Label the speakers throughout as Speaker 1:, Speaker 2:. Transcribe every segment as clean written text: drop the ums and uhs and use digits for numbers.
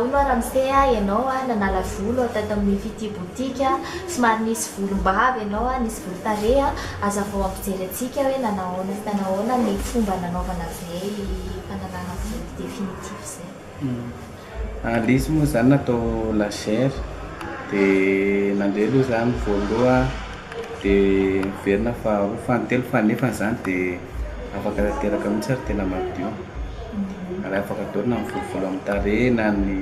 Speaker 1: olo ramose ianao nanala volo tao tamin'ny fity botika somary nisy volombava ianao nisy volotare azavao ampijery atsika hoe nanahoana sy tanahoana ny fomba nanaovana zay fanalana volo définitif zay.
Speaker 2: Lizy moa zany natao lagère dia nandeha aloha zany voaloha dia verina faharoa fantelo fanefa zany dia afaka tanteraka mihitsy ary tena madio ary afaka atao na mivolovolo amin'ny tarehy na ny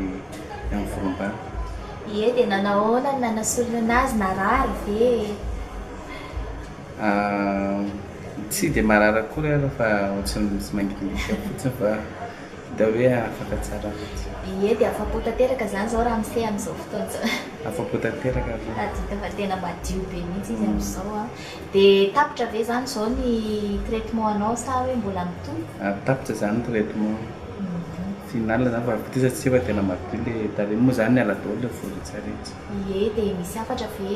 Speaker 2: amin'ny volom-bava.
Speaker 1: Ie dia nanahoana nanasorana anazy narary ve?
Speaker 2: Tsy dia marary akory ary fa ohatrany tsy mangidingidika fotsiny fa hita hoe afaka tsara fotsiny.
Speaker 1: Ie dia afa-po tanteraka zany zao raha mise amin'izao fotoana zao.
Speaker 2: Afa-po tanteraka
Speaker 1: dita fa tena madio be mihitsy izy amin'izao dia tapitra ve zany zao ny traitement anao sa hoe mbola mitombo?
Speaker 2: Tapitra zany ny traitement final zany fa vita izy tsy efa tena madio ilay tarehy moa zany ny aladao ilay volo tsara itsy.
Speaker 1: Ie dia misy afatra ve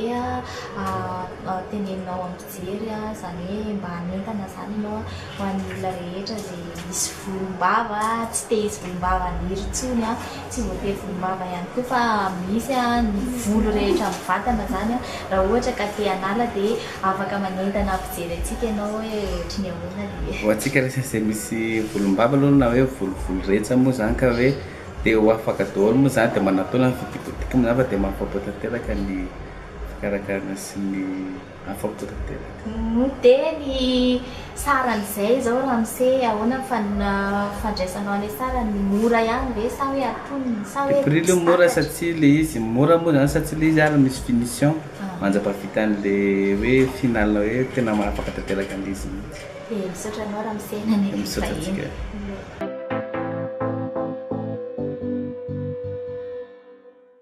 Speaker 1: teneninao ampijery zany hoe mba hanentana zany ianao ho an'ny olona rehetra zay misy volombava tsy te hisy volombava niry intsony tsy voatery volombava ihany koa fa misy ny volo rehetra amin'ny vatana zany raha ohatra ka te hanala dia afaka manentana ampijery atsika ianao hoe ohatry ny ahoana dia
Speaker 2: ho atsika rehetra izay misy volombava aloha na hoe volovolo rehetra moa zany ka hoe dia ho afaka daholo moa zany dia manataona ny vidibotika moa zany fa dia mahafapo tanteraka ny fikarakarana sy ny afapo tanteraka.
Speaker 1: Dia ny saran'izay zao raha mise ahoana fandraisanao an'ilay sara ny mora ihany ve sa hoe atonony sa hoe
Speaker 2: prix aloha mora satria ilay izy mora moa zany satria ilay izy ary misy finition manjam-pavita an'ilay hoe final hoe tena afaka tanteraka an'izy mihitsy.
Speaker 1: Dia misaotra anao raha mise nany
Speaker 2: misaotra antsika.